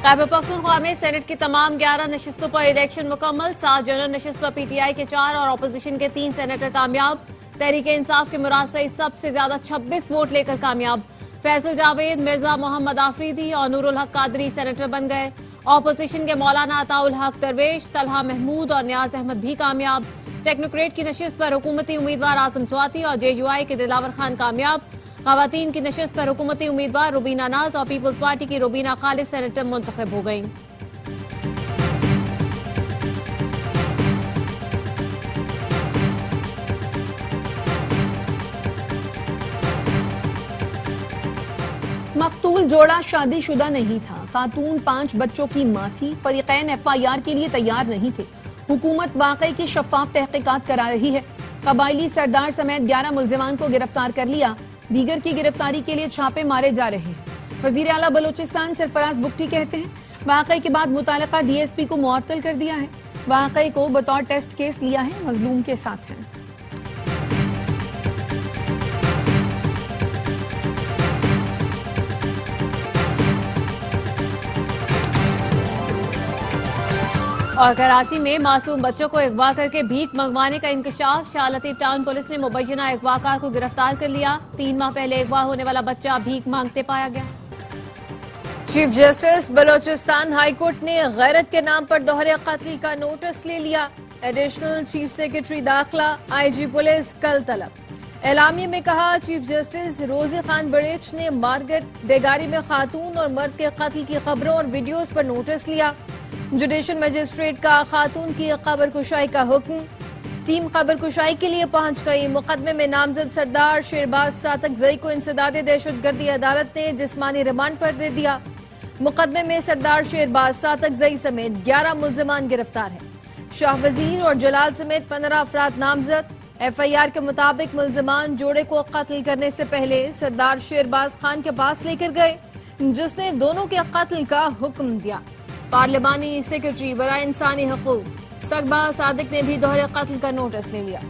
खैबर पख्तूनख्वा में सेनेट की तमाम 11 नशिस्तों पर इलेक्शन मुकम्मल। 7 जनरल नशिस्त पर पीटीआई के 4 और अपोजिशन के 3 सेनेटर कामयाब। तहरीक इंसाफ के मुराद से सबसे ज्यादा 26 वोट लेकर कामयाब। फैसल जावेद, मिर्जा मोहम्मद आफरीदी और नूरुल हक कादरी सेनेटर बन गए। अपोजिशन के मौलाना अताउल हक दरवेश, तलहा महमूद और नियाज अहमद भी कामयाब। टेक्नोक्रेट की नशिस्त पर हुकूमती उम्मीदवार आजम स्वाति और जेयूआई के दिलावर खान कामयाब। खवातीन की नशिस्त पर हुकूमती उम्मीदवार रुबीना नाज और पीपल्स पार्टी की रुबीना खालिद सेनेटर मुंतखब हो गयी। मकतूल जोड़ा शादीशुदा नहीं था। खातून 5 बच्चों की मां थी। फरीकैन एफआईआर के लिए तैयार नहीं थे। हुकूमत वाकई की शफाफ तहकीकात करा रही है। कबायली सरदार समेत 11 मुल्जिमान को गिरफ्तार कर लिया। दीगर की गिरफ्तारी के लिए छापे मारे जा रहे हैं। वजीर आला बलोचिस्तान सरफराज बुगटी कहते हैं वाकई के बाद मुतालिका डीएसपी को मुअत्तल कर दिया है। वाकई को बतौर टेस्ट केस लिया है, मजलूम के साथ है। और कराची में मासूम बच्चों को अगवा करके भीख मंगवाने का इंकशाफ। शाह लतीफ टाउन पुलिस ने मुबैना अगवाकार को गिरफ्तार कर लिया। 3 माह पहले अगवा होने वाला बच्चा भीख मांगते पाया गया। Chief justice Balochistan high court ने गैरत के नाम पर दोहरे कत्ल का नोटिस ले लिया। एडिशनल चीफ सेक्रेटरी दाखिला आईजी पुलिस कल तलब। एलामिया में कहा चीफ जस्टिस रोजी खान बड़ेच ने मार्केट बेगारी में खातून और मर्द के कत्ल की खबरों और वीडियोस पर नोटिस लिया। जुडिशल मजिस्ट्रेट का खातून की कब्र कुशाई का हुक्म। टीम कब्र कुशाई के लिए पहुंच गई। मुकदमे में नामजद सरदार शेरबाज सातकजई को इंसदादे दहशतगर्दी अदालत ने जिस्मानी रिमांड पर दे दिया। मुकदमे में सरदार शेरबाज सातकजई समेत 11 मुल्जिमान गिरफ्तार हैं। शाह वजीर और जलाल समेत 15 अफराद नामजद। एफआईआर के मुताबिक मुल्जिमान जोड़े को कत्ल करने से पहले सरदार शेरबाज खान के पास लेकर गए, जिसने दोनों के कत्ल का हुक्म दिया। पार्लिमानी सेक्रेटरी बराए इंसानी हकूक सकबा सादिक ने भी दोहरे कत्ल का नोटिस ले लिया।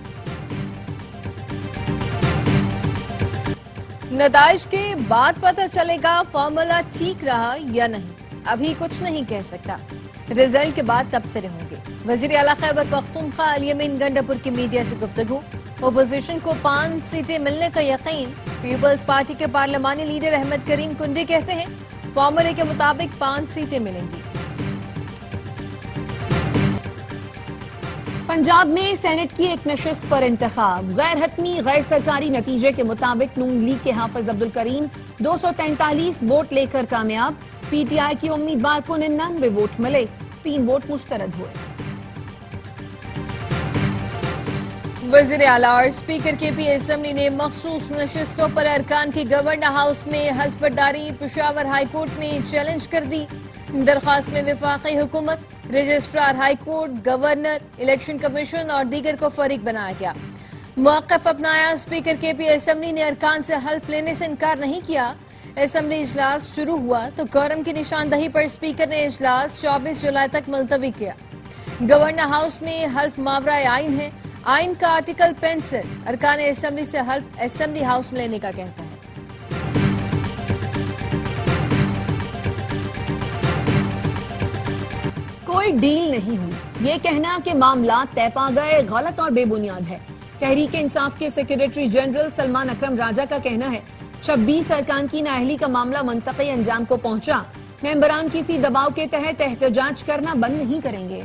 नताइज के बाद पता चलेगा फॉर्मूला ठीक रहा या नहीं। अभी कुछ नहीं कह सकता। रिजल्ट के बाद तबसरे होंगे। वजीर आला खैबर पख्तूनख्वा अल यमीन गंडापुर की मीडिया से गुफ्तगू। अपोजिशन को 5 सीटें मिलने का यकीन। पीपल्स पार्टी के पार्लिमानी लीडर अहमद करीम कुंडी कहते हैं फॉर्मूले के मुताबिक 5 सीटें मिलेंगी। पंजाब में सेनेट की एक नशिस्त पर इंतखाब। गैर हतमी गैर सरकारी नतीजे के मुताबिक नून लीग के हाफिज अब्दुल करीम 243 वोट लेकर कामयाब। पीटीआई की उम्मीदवार को 99 वोट मिले। 3 वोट मुस्तरद हुए। वजीर आला और स्पीकर के पी असम्बली ने मखसूस नशिस्तों पर अरकान की गवर्नर हाउस में हल्फबर्दारी पेशावर हाई कोर्ट में चैलेंज कर दी। दरख्वास्त में वफाकी हुकूमत, registrar high court, governor, election commission और दीगर को फरीक बनाया गया। मौक़िफ़ अपनाया। स्पीकर के पी असम्बली ने अरकान से हल्फ लेने से इनकार नहीं किया। असम्बली इजलास शुरू हुआ तो कोरम की निशानदही पर स्पीकर ने इजलास 24 जुलाई तक मुलतवी किया। गवर्नर हाउस में हल्फ मावरा आइन है। आइन का आर्टिकल 65 अरकान असम्बली से हल्फ असम्बली हाउस में लेने का कहता है। कोई डील नहीं हुई। ये कहना कि मामला तय पा गए गलत और बेबुनियाद है। तहरीक इंसाफ के सेक्रेटरी जनरल सलमान अकरम राजा का कहना है 26 अरकान की नाअहली का मामला मंतकी अंजाम को पहुंचा। मेंबरान किसी दबाव के तहत एहतजाज करना बंद नहीं करेंगे।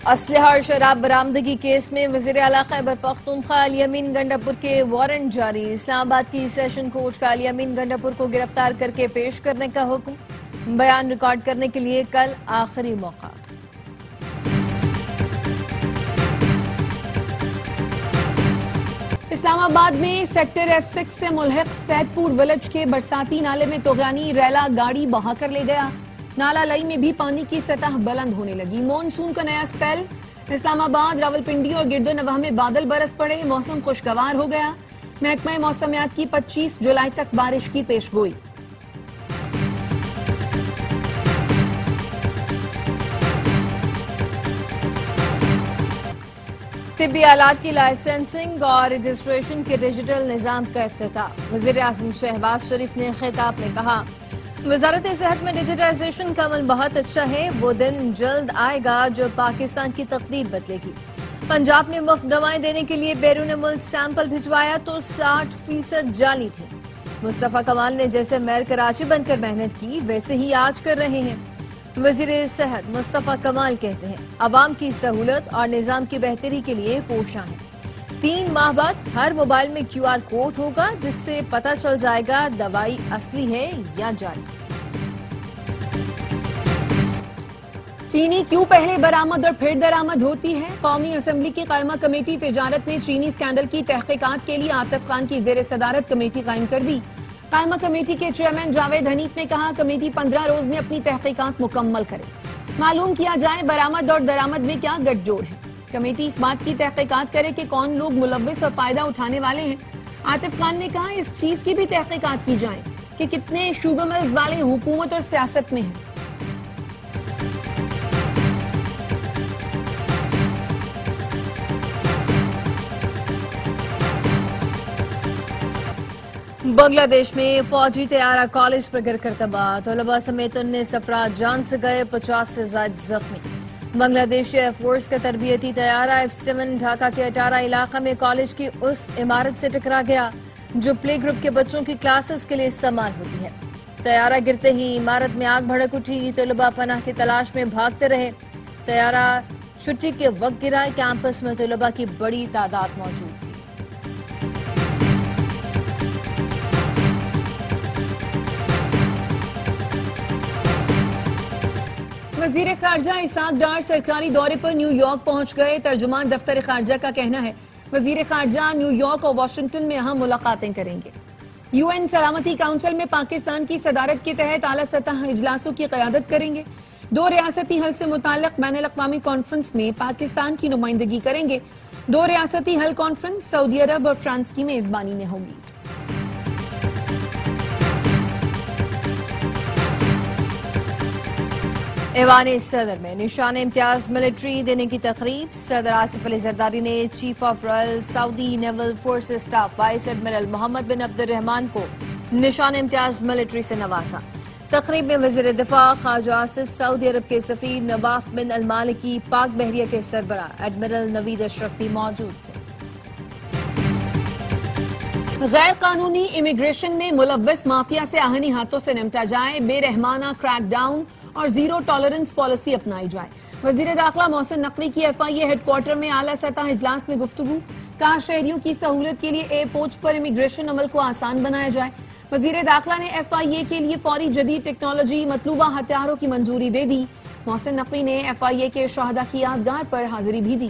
असलहा और शराब बरामदगी केस में वजीर आला खैबर पख्तूनख्वा अल यमीन गंडापुर के वारंट जारी। इस्लामाबाद की सेशन कोर्ट का अल यमीन गंडापुर को गिरफ्तार करके पेश करने का हुक्म। बयान रिकॉर्ड करने के लिए कल आखिरी मौका। इस्लामाबाद में सेक्टर F6 से मुल्हिक सैदपुर विलेज के बरसाती नाले में तोगयानी रैला गाड़ी बहाकर ले गया। नाला लई में भी पानी की सतह बुलंद होने लगी। मॉनसून का नया स्पेल। इस्लामाबाद, रावलपिंडी और गिरदोनवाह में बादल बरस पड़े। मौसम खुशगवार हो गया। महकमा मौसमियात की 25 जुलाई तक बारिश की पेशगोई। طبی آلات کی لائسنسنگ اور رجسٹریشن کے ڈیجیٹل نظام کا افتتاح۔ وزیر اعظم شہباز شریف نے خطاب میں کہا، وزارت صحت میں ڈیجیٹائزیشن کا عمل بہت اچھا ہے، وہ دن جلد آئے گا جو پاکستان کی تقدیر بدلے گی۔ پنجاب میں مفت دوائیں دینے کے لیے بیرون ملک سیمپل بھجوایا تو 60% جعلی تھے۔ مصطفیٰ کمال نے جیسے میئر کراچی بن کر محنت کی ویسے ہی آج کر رہے ہیں۔ وزیر صحت مصطفیٰ کمال کہتے ہیں، عوام کی سہولت اور نظام کی بہتری کے لیے کوشاں ہیں۔ 3 ماہ بعد ہر موبائل میں QR کوڈ ہوگا جس سے پتہ چل جائے گا دوائی اصلی ہے یا جعلی۔ چینی کیوں پہلے برآمد اور پھر درآمد ہوتی ہے؟ قومی اسمبلی کی قائمہ کمیٹی تجارت نے چینی اسکینڈل کی تحقیقات کے لیے عاطف خان کی زیر صدارت کمیٹی قائم کر دی۔ قائمہ کمیٹی کے چیئرمین جاوید حنیف نے کہا، کمیٹی 15 روز میں اپنی تحقیقات مکمل کرے، معلوم کیا جائے برآمد اور درآمد میں کیا گٹھ جوڑ ہے۔ کمیٹی اس بات کی تحقیقات کرے کہ کون لوگ ملوث اور فائدہ اٹھانے والے ہیں۔ عاطف خان نے کہا، اس چیز کی بھی تحقیقات کی جائیں کہ کتنے شوگر ملز والے حکومت اور سیاست میں ہیں۔ بنگلہ دیش میں فوجی طیارہ کالج پر گر کر تباہ، طلباء سمیت 19 افراد جان سے گئے، 50 سے زائد زخمی۔ بنگلہ دیش ایئر فورس کا تربیتی طیارہ F-7 ڈھاکہ کے اٹارہ علاقہ میں کالج کی اس عمارت سے ٹکرا گیا جو پلے گروپ کے بچوں کی کلاسز کے لیے استعمال ہوتی ہے۔ طیارہ گرتے ہی عمارت میں آگ بھڑک اٹھی، طلباء پناہ کی تلاش میں بھاگتے رہے۔ طیارہ چھٹی کے وقت گرا، کیمپس میں طلباء کی بڑی تعداد موجود تھی۔ وزیر خارجہ اسحاق ڈار سرکاری دورے پر نیو یارک پہنچ گئے۔ ترجمان دفتر خارجہ کا کہنا ہے، وزیر خارجہ نیو یارک اور واشنگٹن میں اہم ملاقاتیں کریں گے۔ UN سلامتی کونسل میں پاکستان کی صدارت کے تحت اعلیٰ سطح اجلاسوں کی قیادت کریں گے۔ 2 ریاستی حل سے متعلق بین الاقوامی کانفرنس میں پاکستان کی نمائندگی کریں گے۔ 2 ریاستی حل کانفرنس سعودی عرب اور فرانس کی میزبانی میں ہوگی۔ ایوان صدر میں نشان امتیاز ملٹری دینے کی تقریب، صدر آصف علی زرداری نے chief of royal Saudi naval force staff vice admiral Muhammad bin Abdul Rahman کو نشان امتیاز ملٹری سے نوازا۔ تقریب میں وزیر دفاع خواجہ آصف، سعودی عرب کے سفیر نواف بن المالکی، پاک بحریہ کے سربراہ ایڈمرل نوید اشرف بھی موجود تھے۔ غیر قانونی امیگریشن میں ملوث مافیا سے آہنی ہاتھوں سے نمٹا جائے، بے رحمانہ کریک ڈاؤن اور زیرو ٹالرنس پالیسی اپنائی جائے۔ وزیر داخلہ محسن نقوی کی FIA ہیڈ کوارٹر میں اعلیٰ سطح اجلاس میں گفتگو، کہا شہریوں کی سہولت کے لیے اے پوچھ پر امیگریشن عمل کو آسان بنایا جائے۔ وزیر داخلہ نے FIA کے لیے فوری جدید ٹیکنالوجی، مطلوبہ ہتھیاروں کی منظوری دے دی۔ محسن نقوی نے FIA کے شہداء کی یادگار پر حاضری بھی دی۔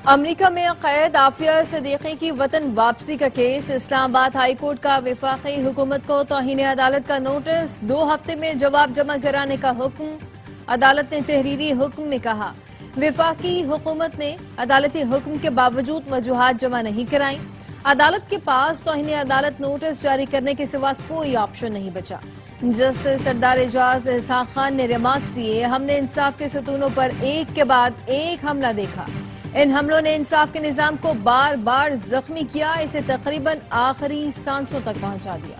امریکہ میں قید عافیہ صدیقی کی وطن واپسی کا کیس، اسلام آباد ہائی کورٹ کا وفاقی حکومت کو توہین عدالت کا نوٹس، 2 ہفتے میں جواب جمع کرانے کا حکم۔ عدالت نے تحریری حکم میں کہا، وفاقی حکومت نے عدالتی حکم کے باوجود وجوہات جمع نہیں کرائیں۔ عدالت کے پاس توہین عدالت نوٹس جاری کرنے کے سوا کوئی آپشن نہیں بچا۔ جسٹس سردار اعجاز اسحاق خان نے ریمارکس دیے، ہم نے انصاف کے ستونوں پر ایک کے بعد ایک حملہ دیکھا، ان حملوں نے انصاف کے نظام کو بار بار زخمی کیا، اسے تقریباً آخری سانسوں تک پہنچا دیا۔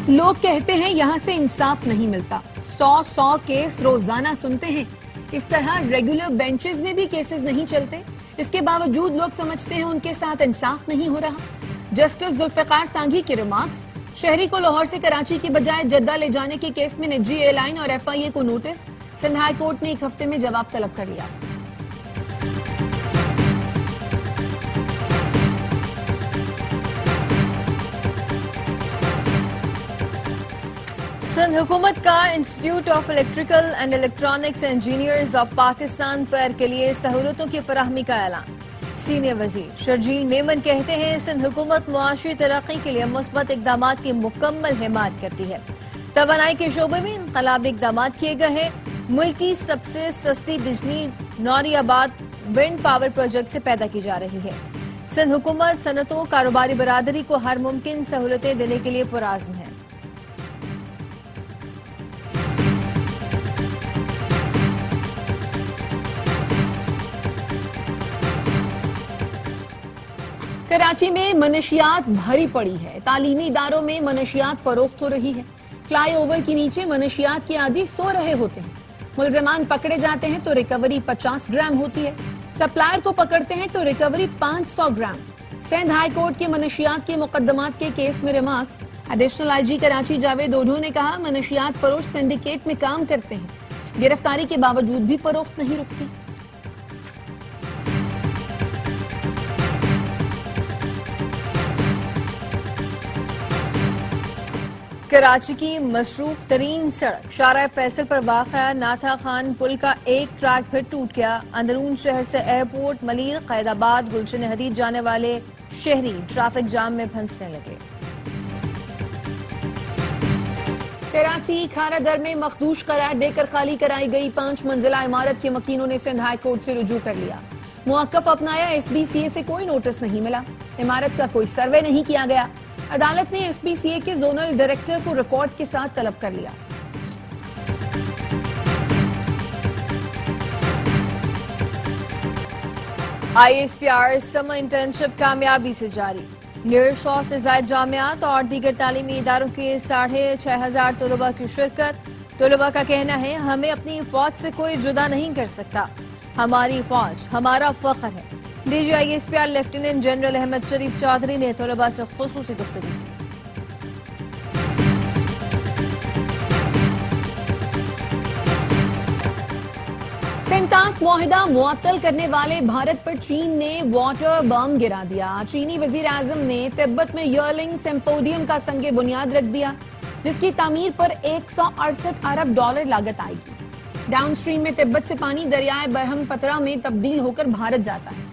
لوگ کہتے ہیں یہاں سے انصاف نہیں ملتا، 100 کیس روزانہ سنتے ہیں، اس طرح ریگولر بینچز میں بھی کیسز نہیں چلتے، اس کے باوجود لوگ سمجھتے ہیں ان کے ساتھ انصاف نہیں ہو رہا۔ جسٹس ذوالفقار سانگھی کے ریمارکس، شہری کو لاہور سے کراچی کی بجائے جدہ لے جانے کے کیس میں نجی ایئر لائن اور FIA کو نوٹس، سندھ ہائی کورٹ نے 1 ہفتے میں جواب طلب کر لیا۔ سندھ حکومت کا institute of electrical and electronics engineers of Pakistan fair کے لیے سہولتوں کی فراہمی کا اعلان۔ سینئر وزیر شرجیل میمن کہتے ہیں، سندھ حکومت معاشی ترقی کے لیے مثبت اقدامات کی مکمل حمایت کرتی ہے۔ توانائی کے شعبے میں انقلابی اقدامات کیے گئے ہیں۔ ملک کی سب سے سستی بجلی نوری آباد ونڈ پاور پروجیکٹ سے پیدا کی جا رہی ہے۔ सिंध हुकूमत सनतों कारोबारी बरादरी को हर मुमकिन सहूलतें देने के लिए पुरआज़्म है। कराची में मनशियात भरी पड़ी है। तालीमी इदारों में मनशियात फरोख्त हो रही है। फ्लाई ओवर के नीचे मनशियात के आदी सो रहे होते हैं। मुलजमान पकड़े जाते हैं तो रिकवरी 50 ग्राम होती है। सप्लायर को पकड़ते हैं तो recovery 500 gram. Sindh high court के मनशियात के मुकदमात के केस में remarks. Additional IG Karachi Javed Odhu ने कहा, मनशियात फरोश सिंडिकेट में काम करते हैं, गिरफ्तारी के बावजूद भी फरोख्त नहीं रुकती। कराची की मसरूफ तरीन सड़क शारा फैसल पर वाक़ा नाथा खान पुल का एक ट्रैक फिर टूट गया। अंदरून शहर से एयरपोर्ट, मलीर, कैदाबाद, गुलशन हदीद जाने वाले शहरी ट्रैफिक जाम में फंसने लगे। कराची खारादर में मखदूश करार देकर खाली कराई गई 5 मंजिला इमारत के मकीनों ने सिंध हाई कोर्ट से रुजू कर लिया। मुअक्कफ अपनाया, SBCA से कोई नोटिस नहीं मिला, इमारत का कोई सर्वे नहीं किया गया। अदालत ने SBCA के जोनल डायरेक्टर को रिकॉर्ड के साथ तलब कर लिया। ISPR समर इंटर्नशिप कामयाबी से जारी। 150 से ज्यादा जामियात और दीगर तालीमी इदारों के 6500 तलबा की शिरकत। तलबा का कहना है, हमें अपनी फौज से कोई जुदा नहीं कर सकता, हमारी फौज हमारा फख्र है। DG ISPR lieutenant general Ahmed Sharif Chaudhry ने तलबा से खुसूसी गुफ्तगू की। सेंटास मुआहिदा मुअत्तल करने वाले भारत पर चीन ने वाटर बम गिरा दिया। चीनी वजीर आजम ने तिब्बत में यर्लिंग सिम्पोडियम का संगे बुनियाद रख दिया, जिसकी तामीर पर 168 अरब डॉलर लागत आएगी। डाउन स्ट्रीम में तिब्बत से पानी दरियाए बरहमपत्रा में तब्दील होकर भारत जाता है।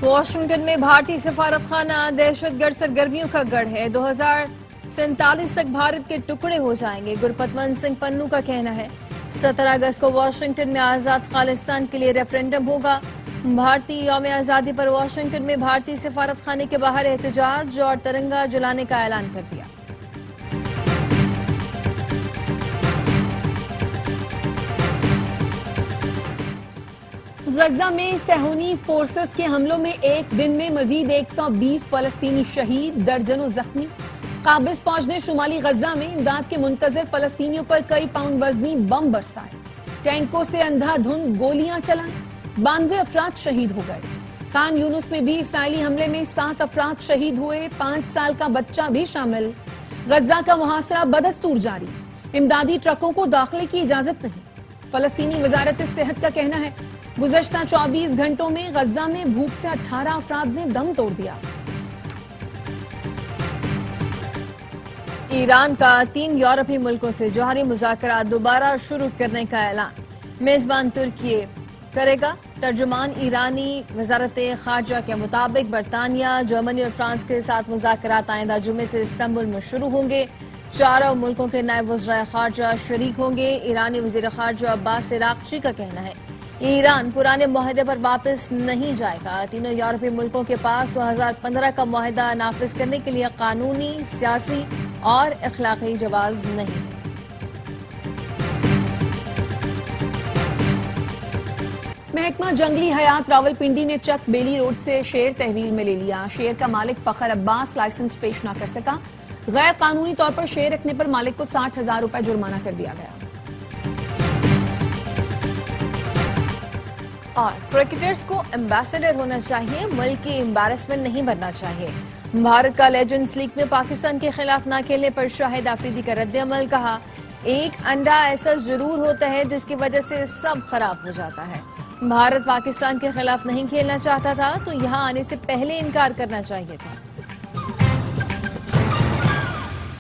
वाशिंगटन में भारतीय सफारत खाना दहशतगर्द सरगर्मियों का गढ़ है। 2047 तक भारत के टुकड़े हो जाएंगे, गुरपतवंत सिंह पन्नू का कहना है। 17 अगस्त को वाशिंगटन में आजाद खालिस्तान के लिए रेफरेंडम होगा। भारतीय यौम आजादी पर वाशिंगटन में भारतीय सफारत खाने के बाहर एहतजाज और तिरंगा जलाने का ऐलान कर दिया। गजा में सहूनी फोर्सेस के हमलों में एक दिन में मजीद 120 फलस्तीनी शहीद, दर्जनों जख्मी। काबिज फौज ने शुमाली गजा में इमदाद के मुंतजर फलस्तीनियों पर कई पाउंड वजनी बम बरसाए, टैंकों से अंधाधुंध गोलियां चलाई, 92 अफराद शहीद हो गए। खान यूनुस में भी इसराइली हमले में 7 अफराद शहीद हुए, 5 साल का बच्चा भी शामिल। गजा का मुहासरा बदस्तूर जारी, इमदादी ट्रकों को दाखिले की इजाजत नहीं। फलस्तीनी वजारत सेहत का कहना है, गुज़श्ता 24 घंटों में गजा में भूख से 18 अफराद ने दम तोड़ दिया। ईरान का 3 यूरोपीय मुल्कों से जौहरी मुज़ाकरात दोबारा शुरू करने का ऐलान। मेजबान तुर्की करेगा। तर्जुमान ईरानी वजारत खारजा के मुताबिक बरतानिया, जर्मनी और फ्रांस के साथ मुज़ाकरात आइंदा जुमे से इस्तांबुल में शुरू होंगे। 4 मुल्कों के नायब वज़ीर खारजा शरीक होंगे। ईरानी वज़ीर खारजा अब्बास इराक़ची का कहना है, ईरान पुराने मुआहदे पर वापस नहीं जाएगा। तीनों यूरोपीय मुल्कों के पास 2015 का मुआहदा नाफिज करने के लिए कानूनी, सियासी और अखलाकी जवाज नहीं। महकमा जंगली हयात रावलपिंडी ने चक बेली रोड से शेर तहवील में ले लिया। शेर का मालिक फखर अब्बास लाइसेंस पेश न कर सका। गैर कानूनी तौर पर शेर रखने पर मालिक को 60,000 रुपए जुर्माना कर दिया गया। और क्रिकेटर्स को एम्बेसडर होना चाहिए, मुल्क की एम्बैरेसमेंट नहीं बनना चाहिए। भारत का लेजेंड्स लीग में पाकिस्तान के खिलाफ न खेलने पर शाहिद आफरीदी का रद्द-ए-अमल। कहा, एक अंडा ऐसा जरूर होता है जिसकी वजह से सब खराब हो जाता है। भारत पाकिस्तान के खिलाफ नहीं खेलना चाहता था तो यहां आने से पहले इनकार करना चाहिए था।